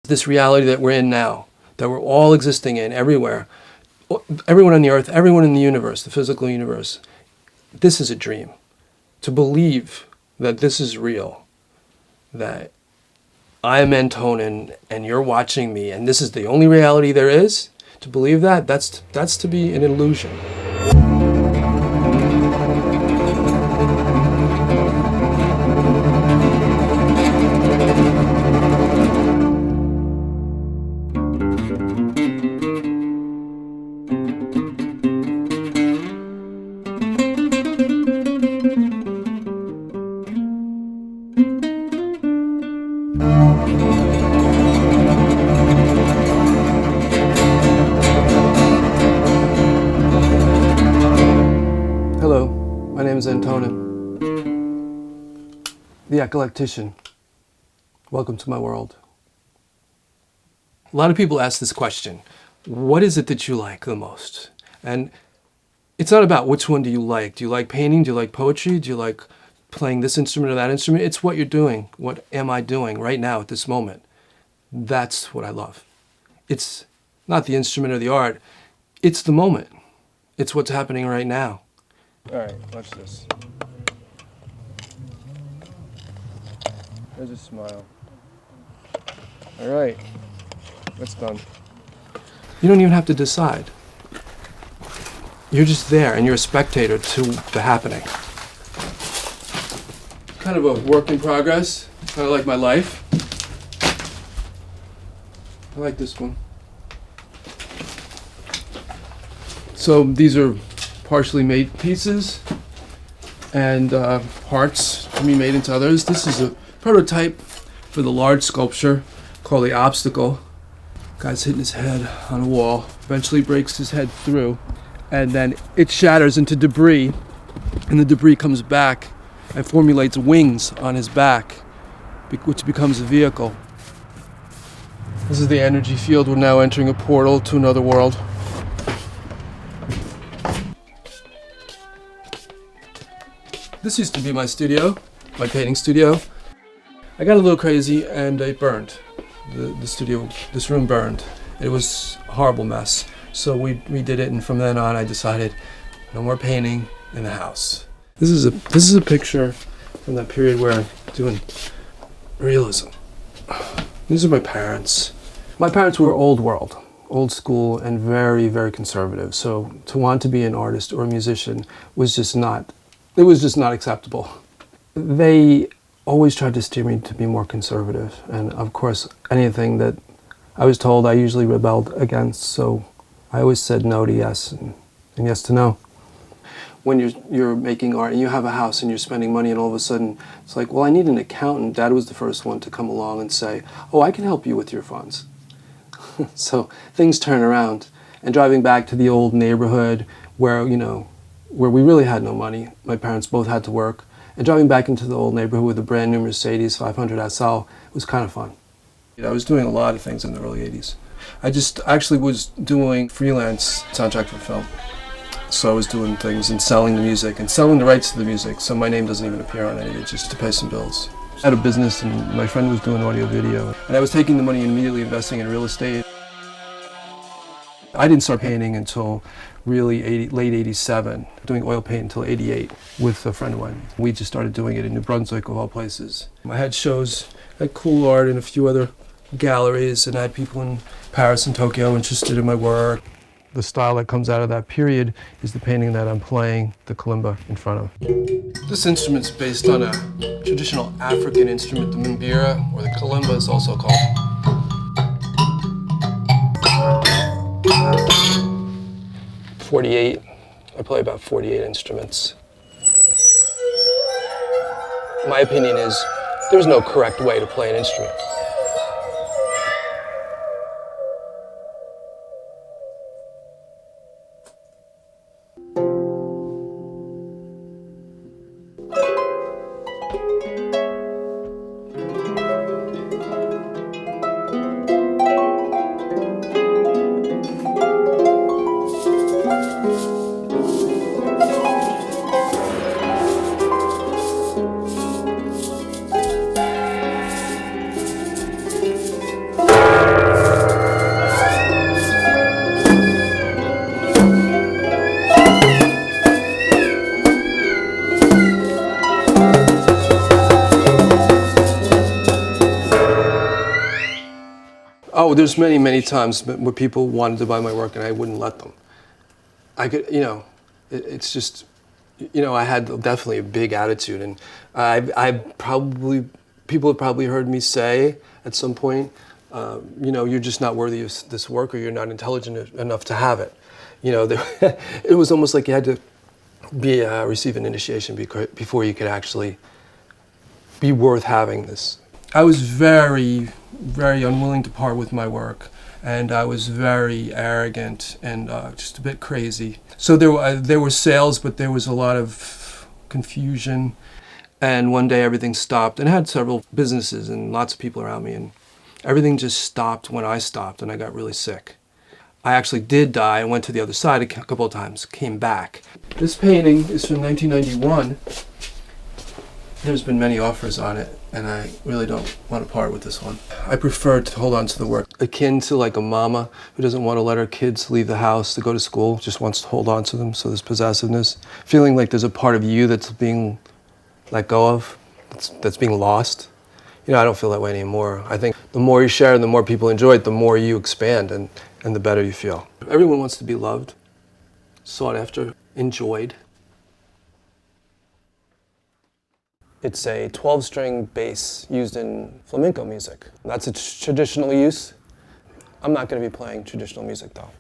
This reality that we're in now, that we're all existing in everywhere, everyone on the earth, everyone in the universe, the physical universe, this is a dream. To believe that this is real, that I am Antonin and you're watching me and this is the only reality there is, to believe that, that's to be an illusion. Hello, my name is Antonin, the Eclectician. Welcome to my world. A lot of people ask this question, what is it that you like the most? And it's not about which one do you like. Do you like painting? Do you like poetry? Do you like playing this instrument or that instrument? It's what you're doing. What am I doing right now at this moment? That's what I love. It's not the instrument or the art. It's the moment. It's what's happening right now. All right, watch this. There's a smile. All right, that's done. You don't even have to decide. You're just there and you're a spectator to the happening. Kind of a work in progress, kind of like my life. I like this one. So these are partially made pieces and parts to be made into others. This is a prototype for the large sculpture called the Obstacle. Guy's hitting his head on a wall, eventually breaks his head through, and then it shatters into debris, and the debris comes back and formulates wings on his back, which becomes a vehicle. This is the energy field. We're now entering a portal to another world. This used to be my studio, my painting studio. I got a little crazy and it burned. The studio, this room burned. It was a horrible mess. So we redid it, and from then on I decided no more painting in the house. This is a picture from that period where I'm doing realism. These are my parents. My parents were old world, old school, and very, very conservative. So to want to be an artist or a musician was just not acceptable. They always tried to steer me to be more conservative, and of course anything that I was told I usually rebelled against, so I always said no to yes and yes to no. When you're making art and you have a house and you're spending money and all of a sudden it's like, well, I need an accountant. Dad was the first one to come along and say, oh, I can help you with your funds. So things turn around, and driving back to the old neighborhood where we really had no money. My parents both had to work. And driving back into the old neighborhood with a brand new Mercedes 500 SL was kind of fun. I was doing a lot of things in the early 80s. I just actually was doing freelance soundtrack for film. So I was doing things and selling the music and selling the rights to the music, so my name doesn't even appear on any of it, just to pay some bills. I had a business and my friend was doing audio video. And I was taking the money and immediately investing in real estate. I didn't start painting until really late 87, doing oil paint until 88 with a friend of mine. We just started doing it in New Brunswick, of all places. I had shows at Cool Art and a few other galleries, and I had people in Paris and Tokyo interested in my work. The style that comes out of that period is the painting that I'm playing, the kalimba, in front of. This instrument's based on a traditional African instrument, the mbira, or the kalimba is also called. 48. I play about 48 instruments. My opinion is there's no correct way to play an instrument. Oh, there's many, many times where people wanted to buy my work and I wouldn't let them. I could, it's just, I had definitely a big attitude, and people have probably heard me say at some point, you're just not worthy of this work, or you're not intelligent enough to have it. It was almost like you had to receive an initiation before you could actually be worth having this. I was very, very unwilling to part with my work, and I was very arrogant and just a bit crazy. So there were sales, but there was a lot of confusion. And one day everything stopped, and I had several businesses and lots of people around me, and everything just stopped when I stopped, and I got really sick. I actually did die and went to the other side a couple of times, came back. This painting is from 1991. There's been many offers on it, and I really don't want to part with this one. I prefer to hold on to the work. Akin to like a mama who doesn't want to let her kids leave the house to go to school, just wants to hold on to them, so there's possessiveness. Feeling like there's a part of you that's being let go of, that's being lost. I don't feel that way anymore. I think the more you share and the more people enjoy it, the more you expand and the better you feel. Everyone wants to be loved, sought after, enjoyed. It's a 12-string bass used in flamenco music. That's its traditional use. I'm not going to be playing traditional music though.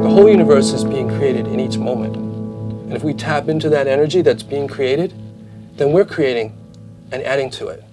The whole universe is being created in each moment. And if we tap into that energy that's being created, then we're creating and adding to it.